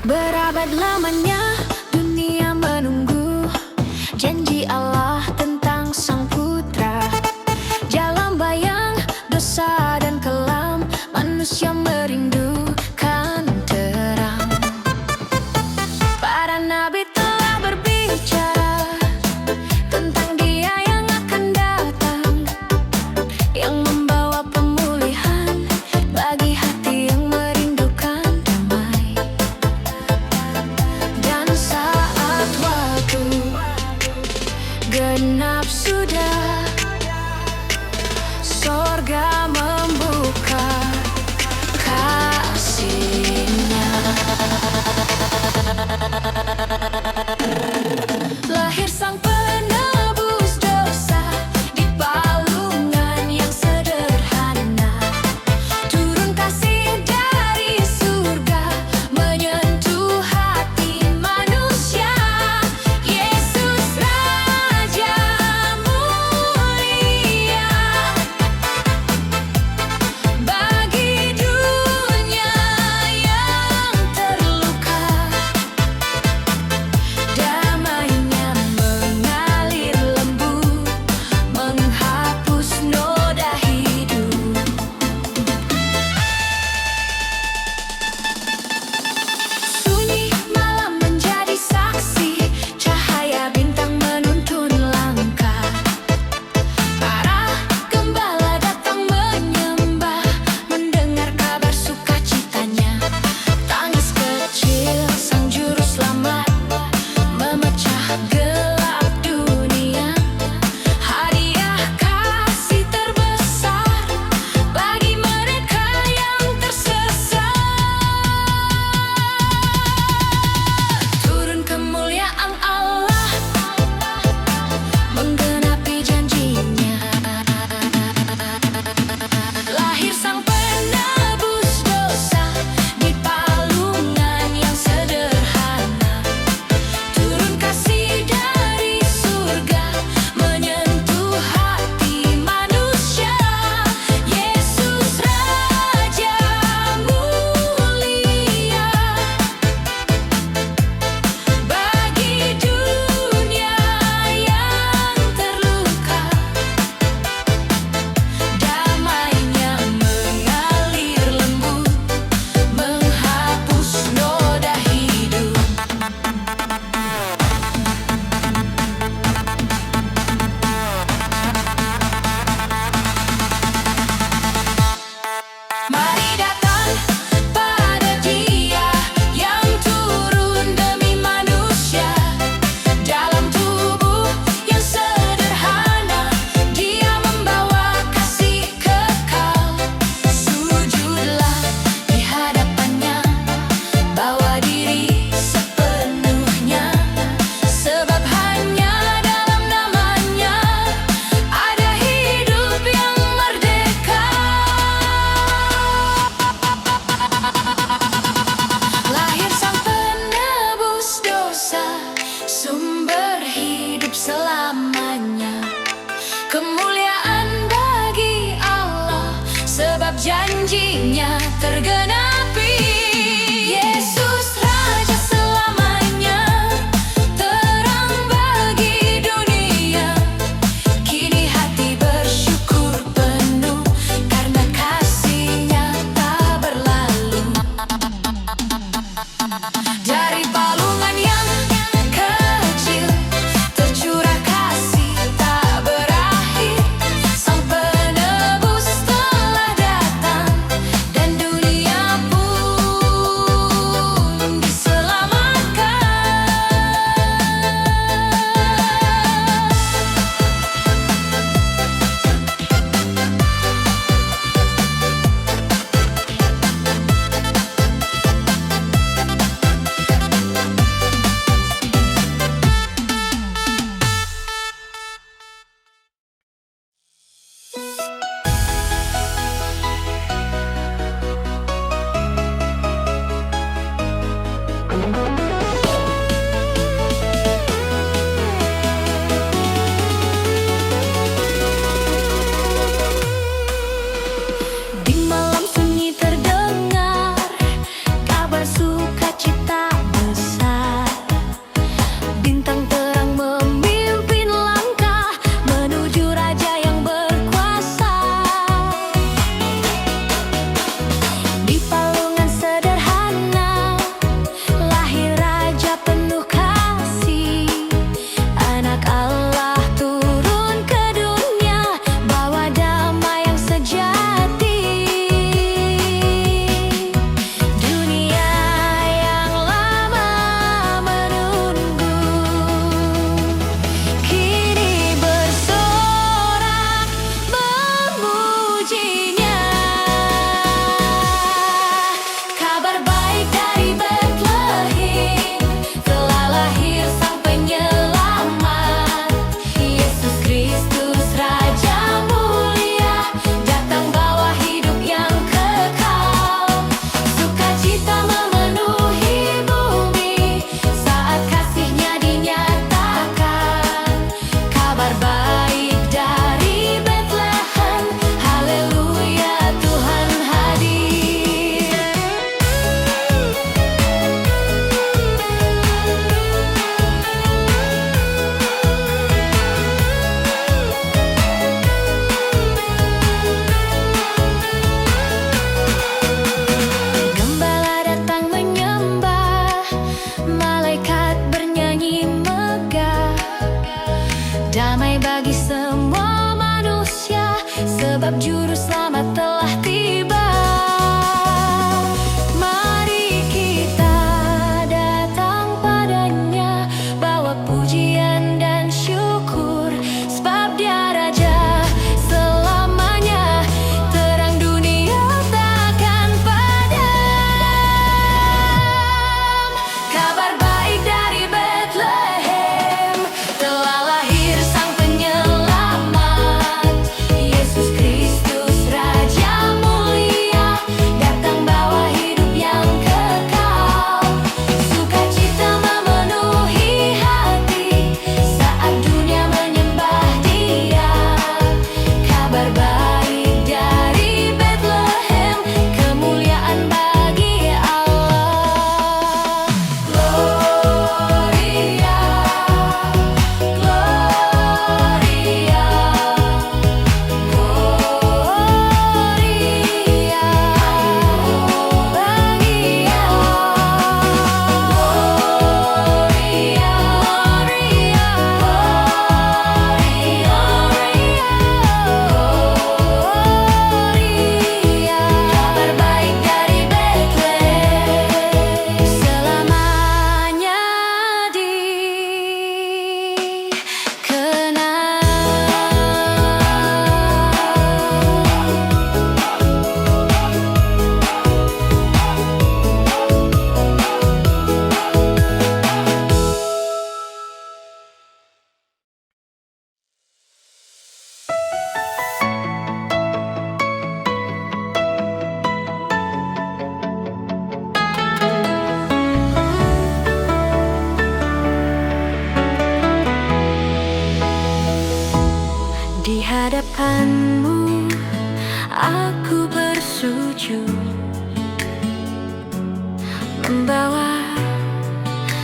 Berabad lamanya dunia menunggu janji Allah tentang Sang Putra. Dalam bayang dosa dan kelam, manusia merindukan terang. Para nabi telah berbicara tentang Dia yang akan datang, yang membawa pemulihan bagi hati yang merindukan damai. Dan saat waktu genap sudah, sorga membuka kasih-Nya. Lahir Sang Penebus dosa di palungan yang sederhana. Turun kasih dari surga menyentuh hati manusia. Yesus Raja mulia bagi dunia yang terluka. Damai-Nya mengalir lembut, menghapus noda hidup. Sunyi malam menjadi saksi, cahaya bintang menuntun langkah. Para gembala datang menyembah, mendengar kabar sukacitanya. Tangis kecil Sang Juru Selamat memecah gelap dunia. Hadiah kasih terbesar bagi mereka yang tersesat. Turun kemuliaan Allah menggenapi janji-Nya. Lahir Sang Penebus dosa di palungan yang sederhana. Turun kasih dari surga menyentuh hati manusia. Yesus Raja mulia bagi dunia yang terluka. Damai-Nya mengalir lembut, menghapus noda hidup. Mari datang pada Dia yang turun demi manusia. Dalam tubuh yang sederhana, Dia membawa kasih kekal. Sujudlah di hadapan-Nya, bawa diri sepenuhnya, sebab hanya dalam nama-Nya ada hidup yang merdeka. membawa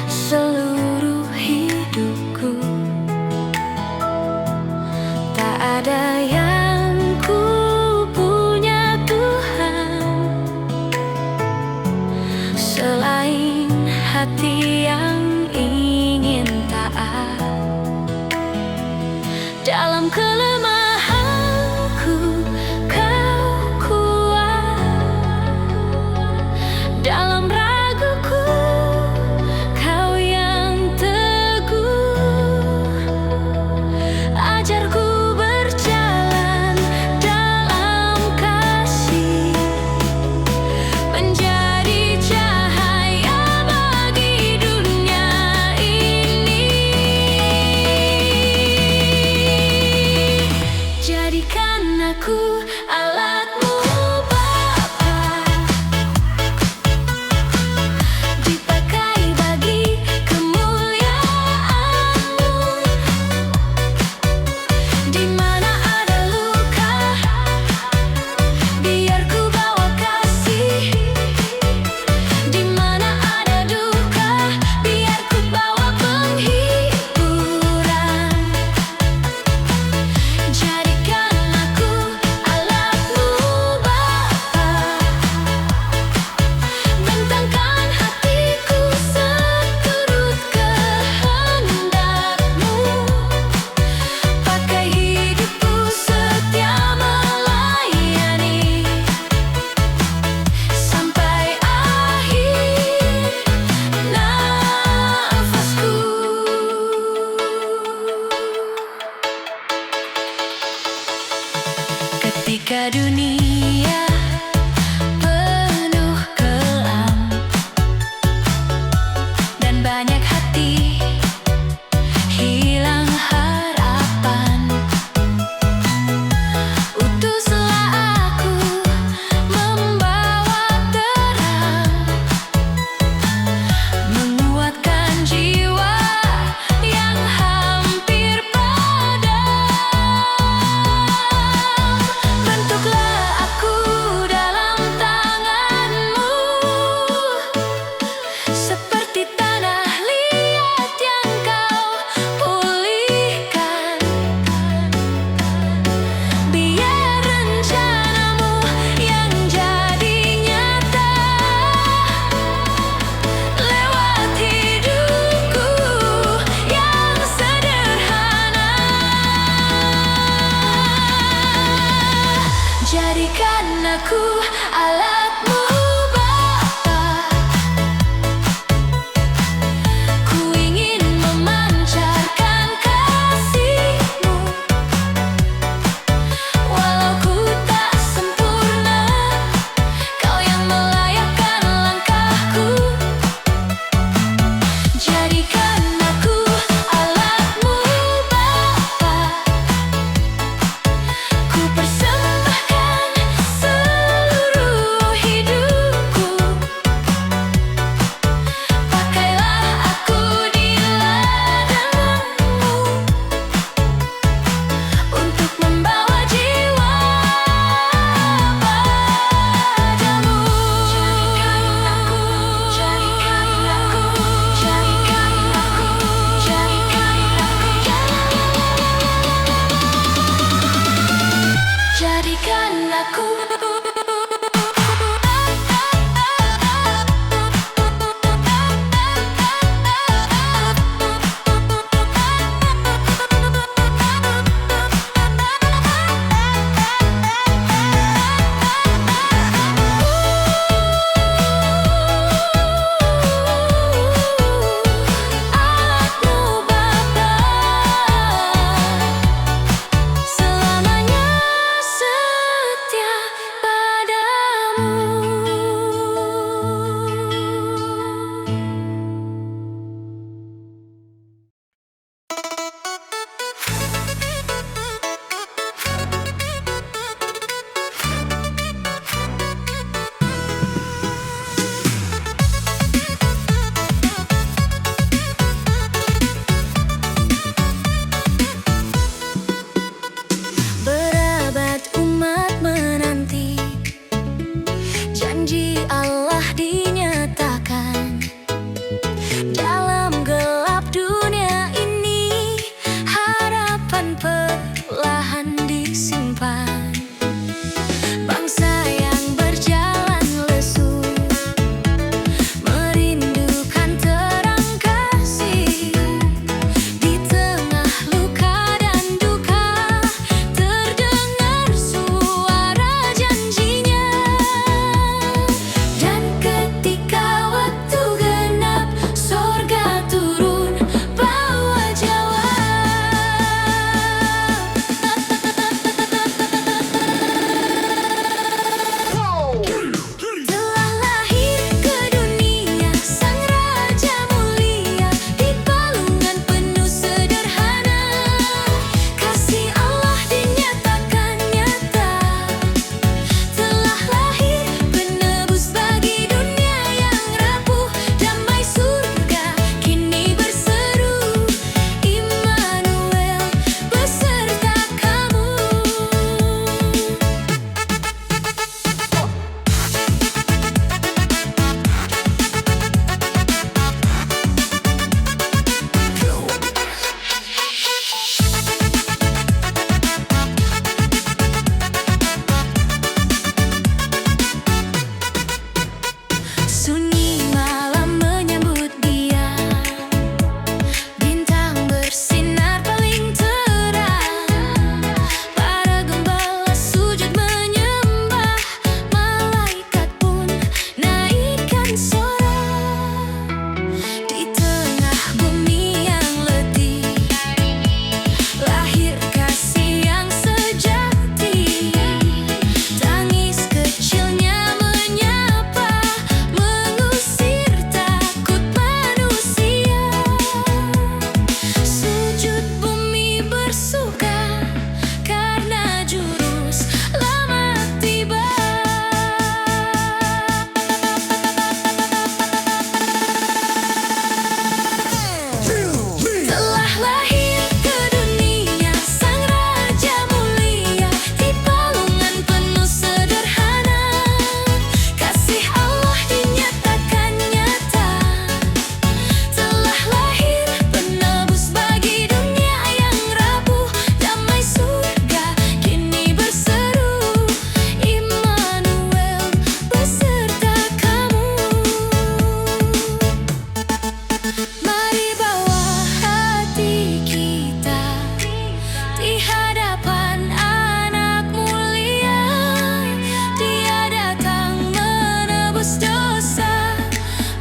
seluruh hidupku. Tak ada yang ku punya Tuhan selain hati yang ingin taat. Dalam kelemahanku Kau kuat, dalam raguku Kau yang teguh. Ajarku berjalan dalam kasih, menjadi cahaya bagi dunia.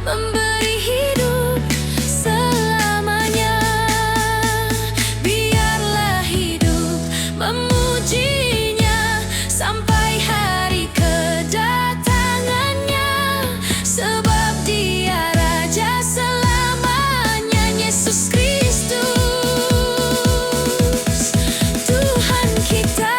memberi hidup selamanya. Biarlah hidup memujinya sampai hari kedatangannya, sebab Dia Raja selamanya. Yesus Kristus Tuhan kita.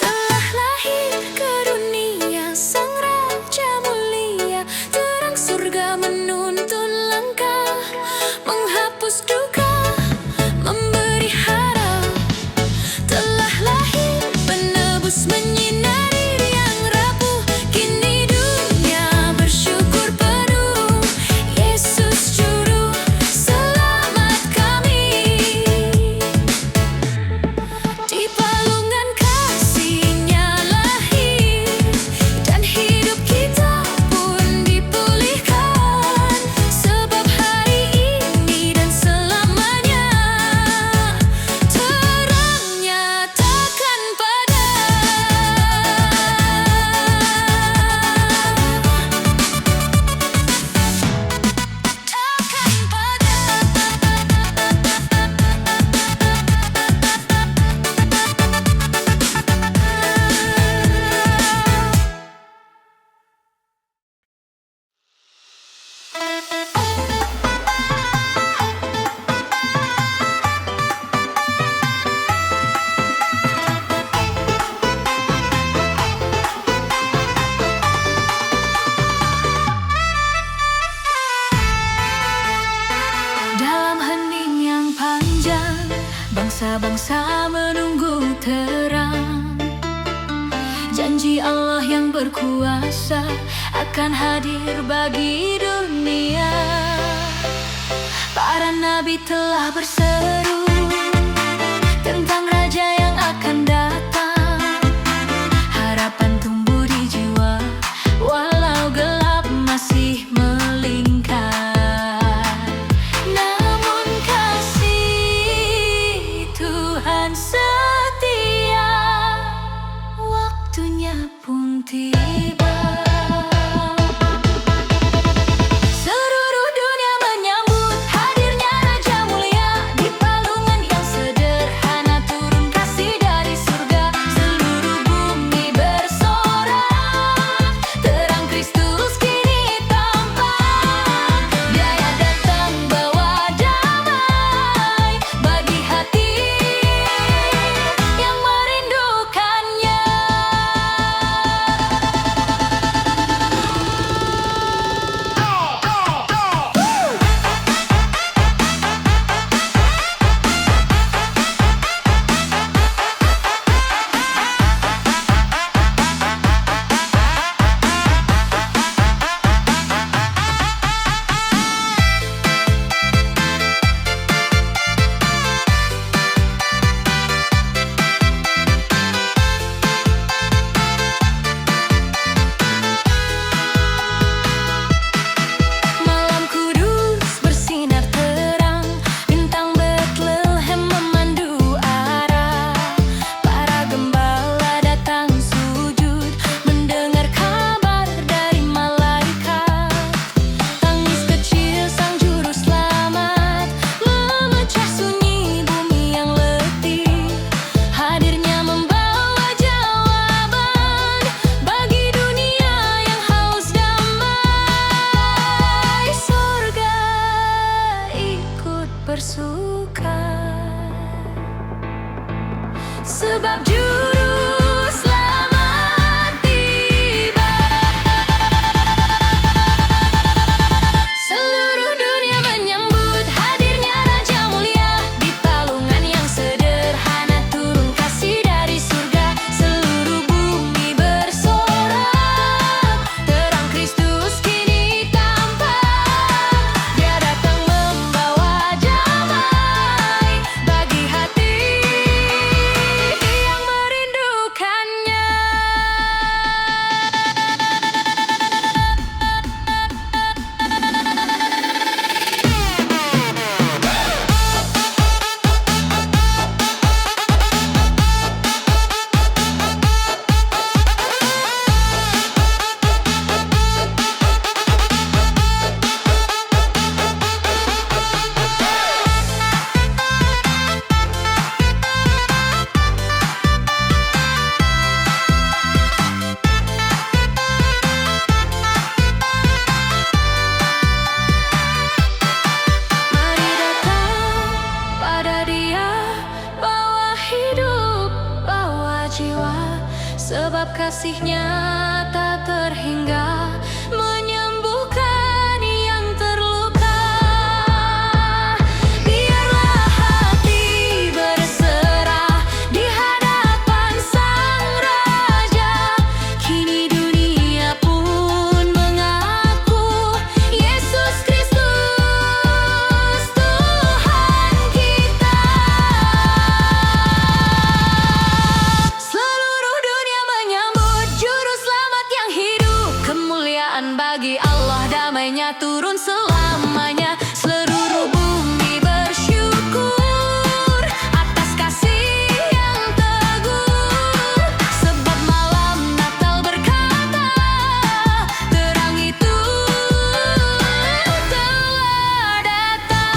Telah lahir ke dunia Sang Raja mulia, terang surga menuntun langkah, menghapus duka, memberi harap. Telah lahir penebus menyinari yang rapuh, kini dunia bersyukur penuh. Yesus Juru Selamat kami. Di palungan kasih-Nya lahir, dan hidup kita pun dipulihkan, sebab hari ini dan selamanya terangnya takkan dalam hening yang panjang, bangsa-bangsa menunggu terang. Janji Allah yang berkuasa akan hadir bagi dunia. Para nabi telah berseru tentang Raja yang akan datang. Harapan tumbuh di jiwa, walau gelap masih melingkar. Namun kasih Tuhan setia, waktunya pun tiba. Seluruh dunia menyambut hadirnya Raja mulia. Di palungan yang sederhana turun kasih dari surga. Seluruh bumi bersorak, terang Kristus kini tampak. Dia datang bawa damai bagi hati yang merindukannya. kasih-Nya tak terhingga, menyembuhkan yang terluka. Biarlah hati berserah di hadapan Sang Raja. Kini dunia pun mengaku Yesus Kristus Tuhan kita. Seluruh dunia menyambut Juru Selamat yang hidup. Kemuliaan bagi Allah, damai-Nya turun selamanya. Seluruh bumi bersyukur atas kasih yang teguh. Sebab malam Natal berkata, terang itu telah datang.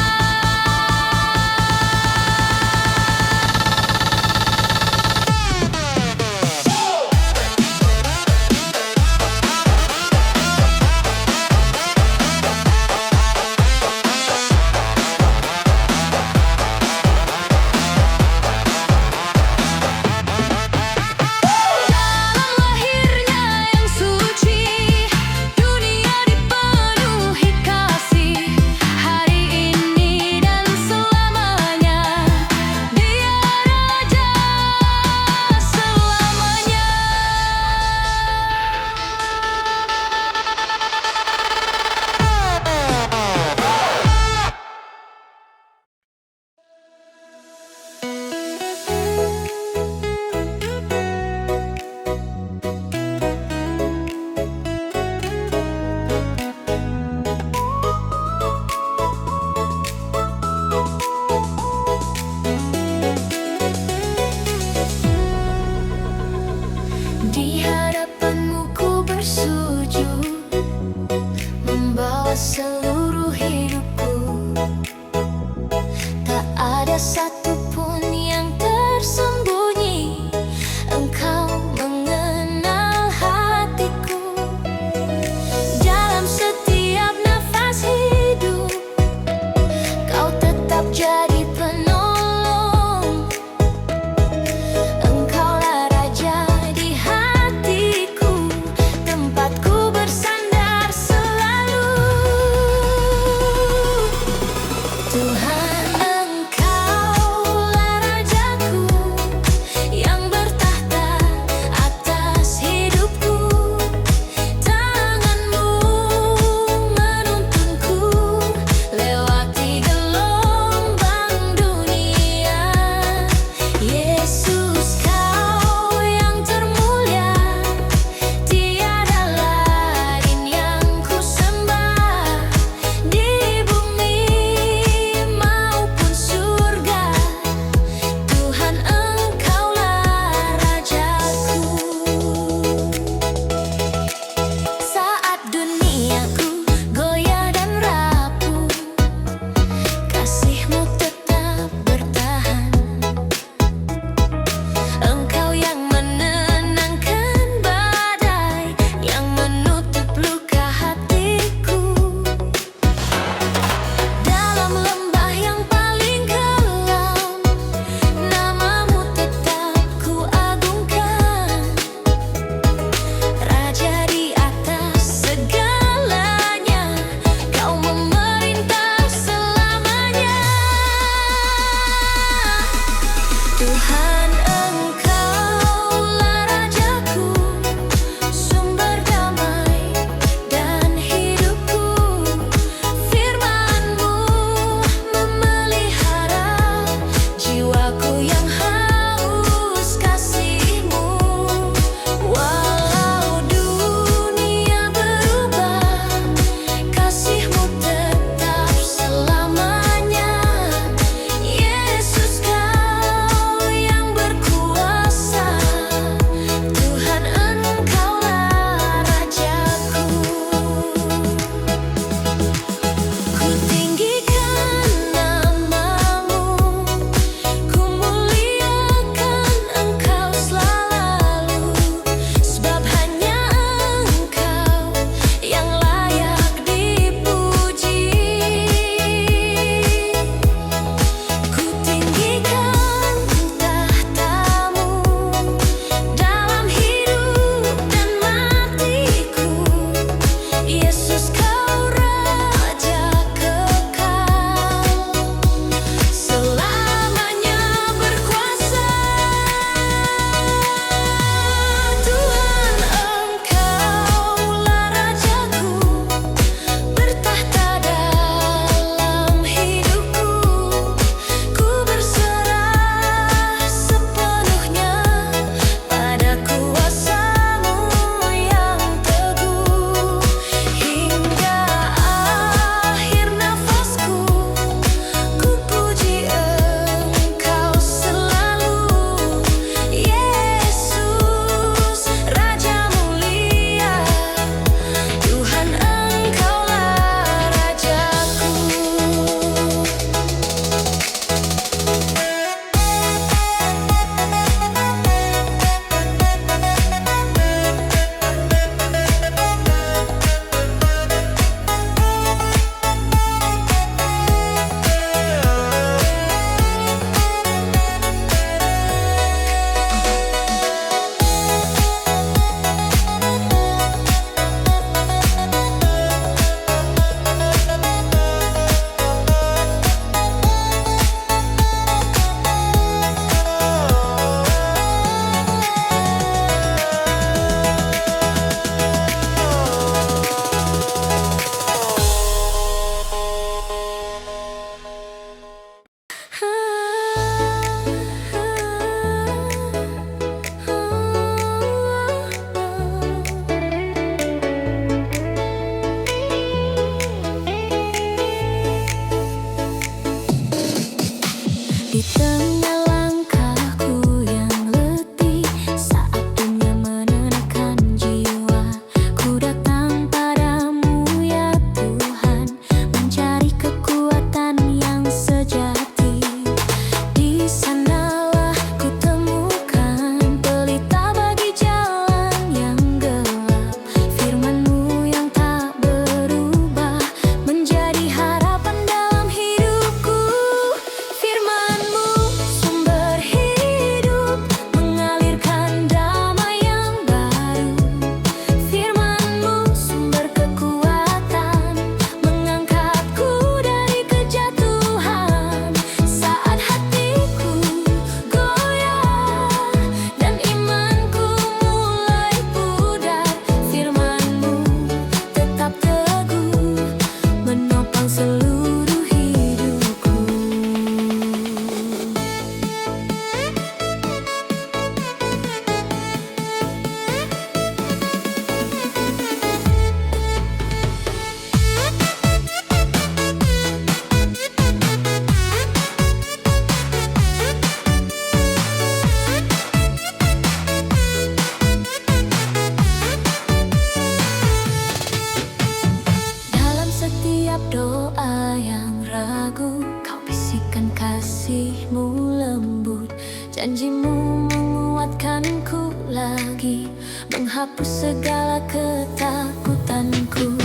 Janjimu menguatkanku lagi, menghapus segala ketakutanku.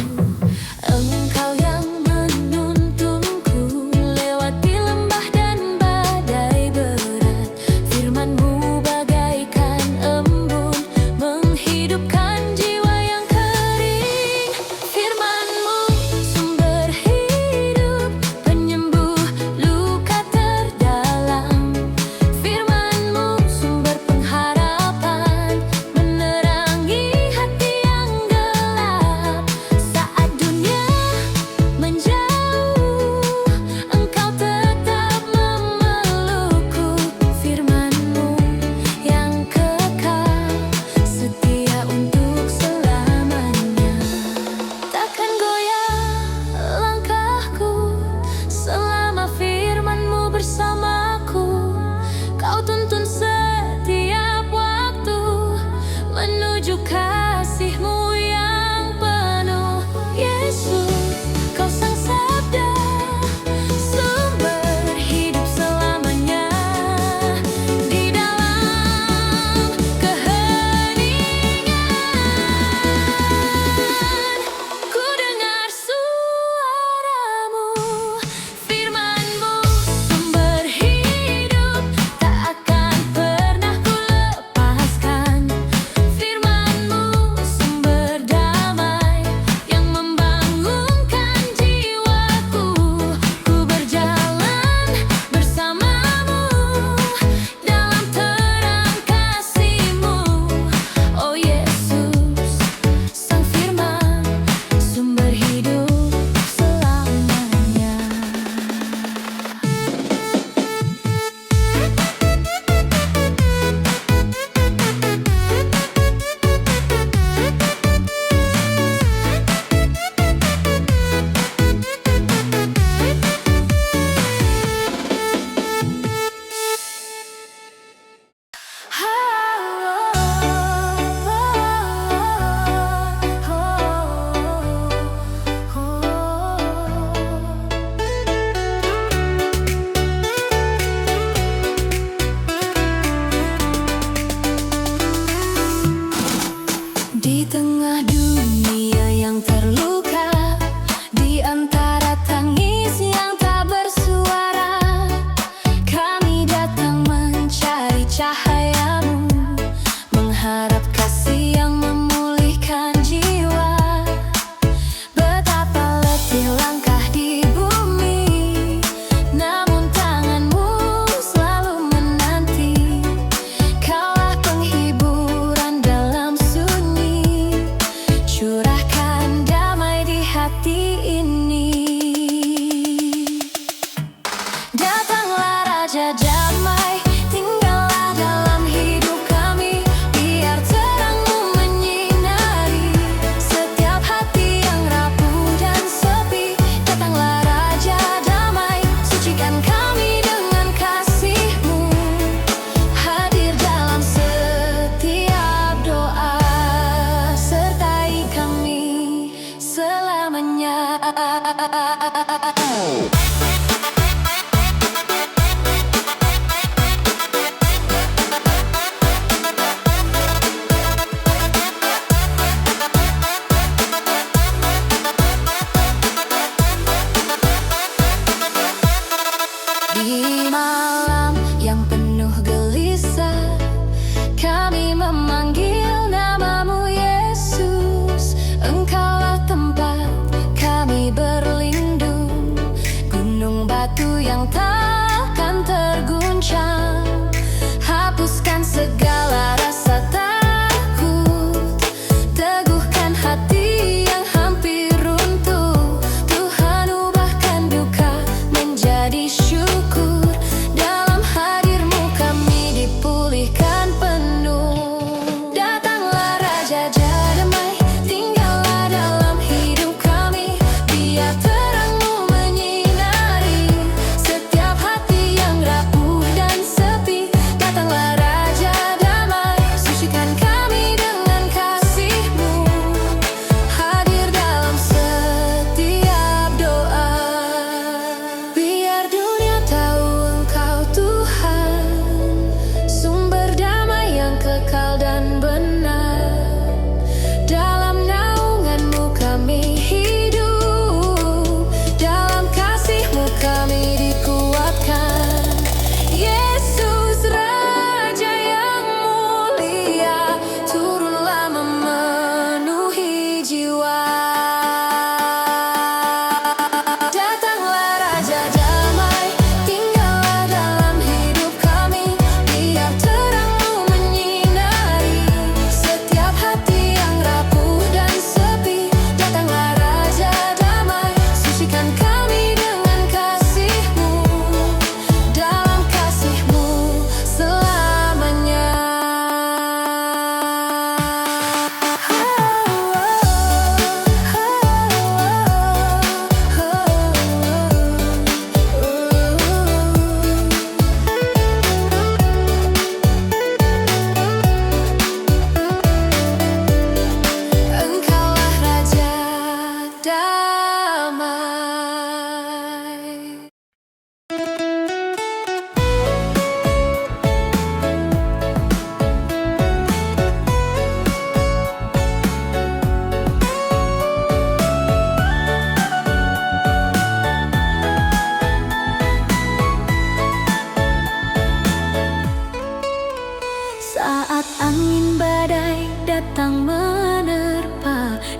Engkau yang menuntunku lewati lembah dan badai berat. Firman-Mu bagaikan embun, menghidupkan jiwa yang kering. Firman-Mu sumber hidup, penyembuh luka terdalam. Firman-Mu sumber pengharapan, menerangi hati yang gelap. Saat dunia menjauh, Engkau tetap memelukku. Firman-Mu yang kekal, setia untuk selamanya. Takkan goyah langkahku selama firman-Mu bersamaku. Kau tuntun setiap waktu menuju kasih-Mu yang penuh. Yesus, Kau Sang Sabda, sumber hidup selamanya. Di dalam keheningan, ku dengar suara-Mu. Firman-Mu sumber hidup, tak akan pernah ku lepaskan. Firman-Mu sumber damai, yang membangunkan jiwaku. Ku berjalan bersama-Mu dalam terang kasih-Mu. Oh Yesus, Sang Firman, sumber hidup selamanya. Di tengah dunia yang terluka, di antara tangis yang tak bersuara, kami datang mencari cahaya-Mu, mengharap kasih yang memulihkan jiwa. Betapa letih langkah di bumi, namun tangan-Mu selalu menanti. Kaulah penghiburan dalam sunyi, curahkan damai di hati ini. Datanglah Raja Damai, tinggallah dalam hidup kami. Biar terang-Mu menyinari setiap hati yang rapuh dan sepi. Datanglah Raja Damai, sucikan kami dengan kasih-Mu. Hadir dalam setiap doa, sertai kami selamanya. Di malam yang penuh gelisah, kami memanggil nama-Mu Yesus. Engkaulah tempat kami berlindung.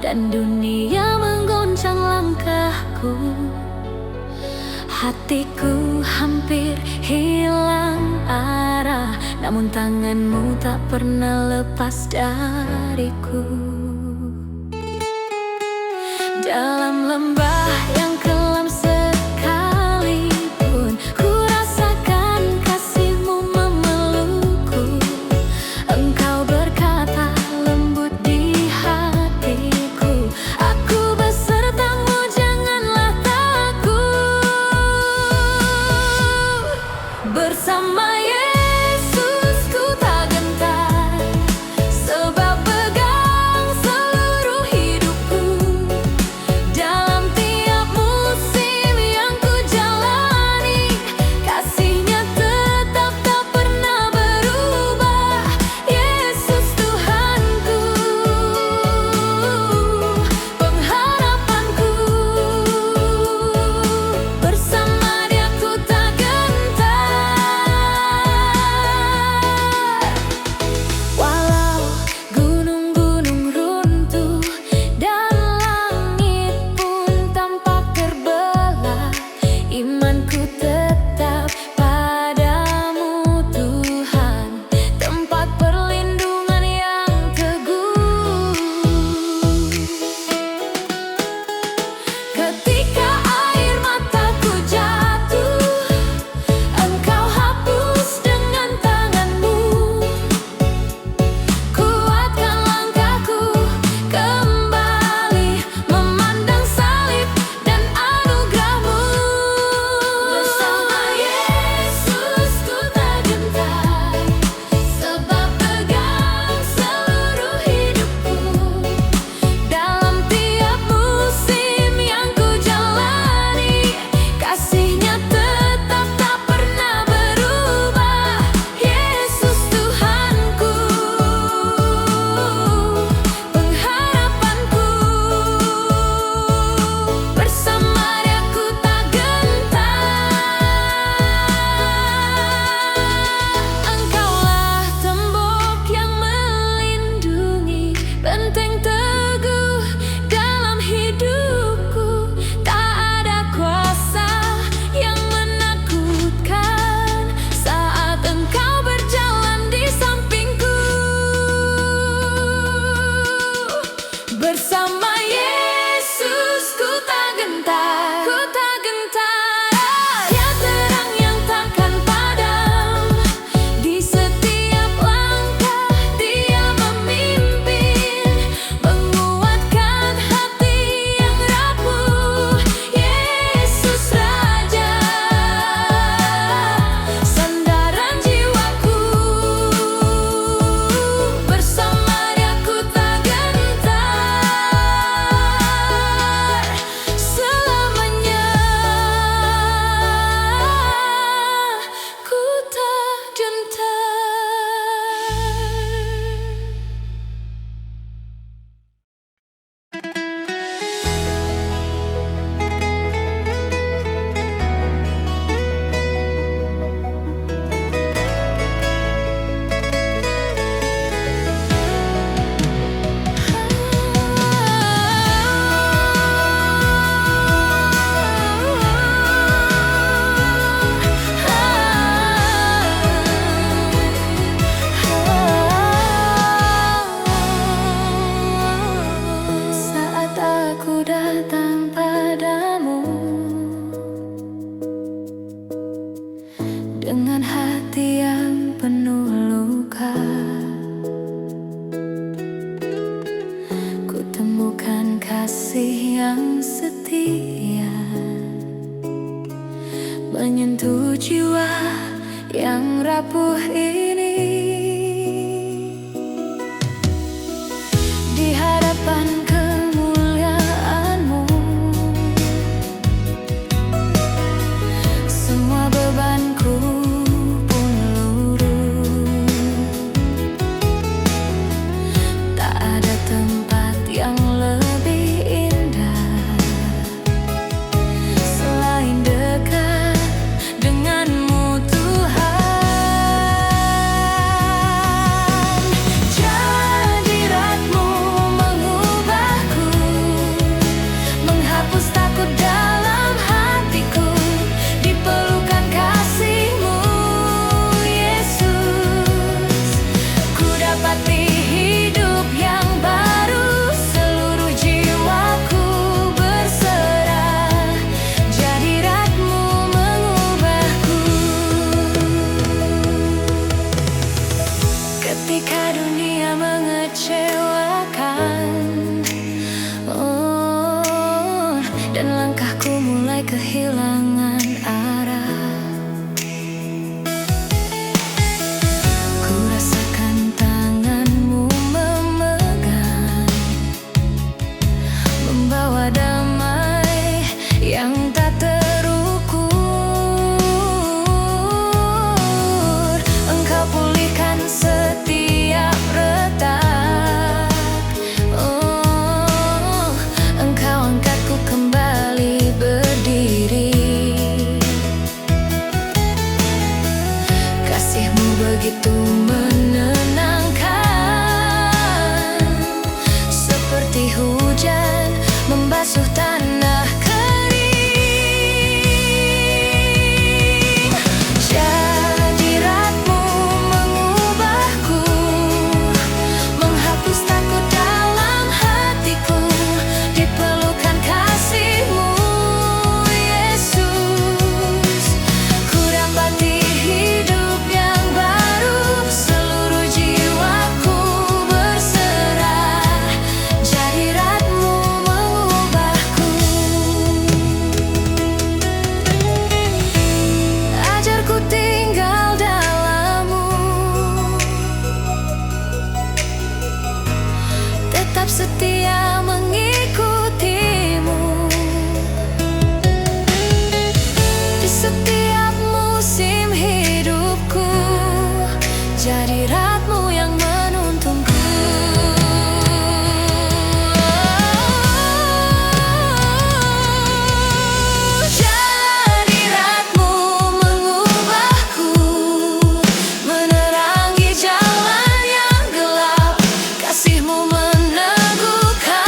dan dunia menggoncang langkahku. Hatiku hampir hilang arah, namun tanganmu tak pernah lepas dariku. Dalam lembah yang kelam sekalipun, ku rasakan kasih-Mu memelukku. Engkau berkata lembut di hatiku, aku besertamu, janganlah takut. Bersama Yesus ku tak gentar, sebab pegang seluruh hidupku. Dalam tiap musim yang ku jalani, kasih-Nya tetap tak pernah berubah. Yesus Tuhanku, pengharapanku. Bersama Dia ku tak gentar. Walau gunung-gunung runtuh dan langit pun tampak terbelah, imanku tetap padamu Tuhan, tempat perlindungan yang teguh. Ketika air mataku jatuh, Engkau hapus dengan tangan-Mu. Kuatkan langkahku kembali, memandang salib dan anugerah-Mu. Bersama Yesus ku tak gentar, sebab pegang seluruh hidupku. Dalam tiap musim yang ku jalani, kasih-Nya tetap tak pernah berubah. Yesus Tuhanku, pengharapanku. Bersama Dia ku tak gentar. Engkaulah tembok yang melindungi, benteng teguh dalam hidupku. Tak ada kuasa yang menakutkan saat Engkau berjalan di sampingku. Bersama Yesus ku tak gentar, ku tak gentar. Dia terang yang takkan padam, di setiap langkah Dia memimpin, menguatkan hati yang rapuh. Yesus Raja, sandaran jiwaku. Bersama Dia ku tak gentar, selamanya ku tak gentar. Saat aku datang padamu dengan hati yang penuh luka, ku temukan kasih yang setia, menyentuh jiwa yang rapuh ini. Di hadapan kemuliaan-Mu, semua bebanku pun luruh. Tak ada tempat yang lebih indah selain dekat dengan-Mu Tuhan. Jadiratmu mengubah membasuh tanah kering. Hadiratmu mengubahku, menghapus takut dalam hatiku, di pelukan kasih-Mu Yesus. Ku dapati hidup yang baru, seluruh jiwaku berserah. Hadirat-Mu mengubahku. Ajarku tinggal dalam-Mu, tetap setia mengikuti-Mu. Di setiap musim hidupku, hadirat-Mu yang menuntunku. Hadirat-Mu mengubahku, menerangi jalan yang gelap. Kasih-Mu meneguhkan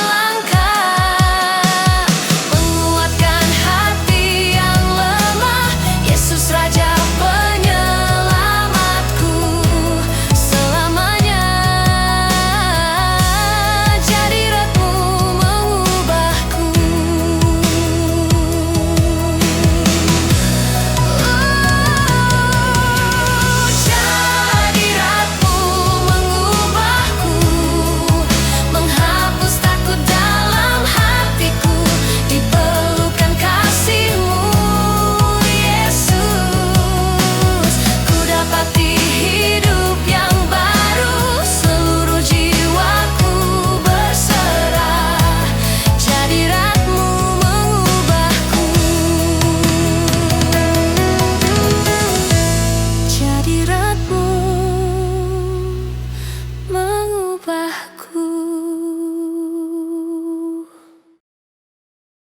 langkah, menguatkan hati yang lemah. Yesus Raja penyelamatku selamanya. Hadirat-Mu mengubahku. Hadirat-Mu mengubahku, menghapus takut dalam hatiku, di pelukan kasih-Mu Yesus. Ku dapati hidup yang baru, seluruh jiwaku berserah. Hadirat-Mu mengubahku. Hadirat-Mu mengubahku.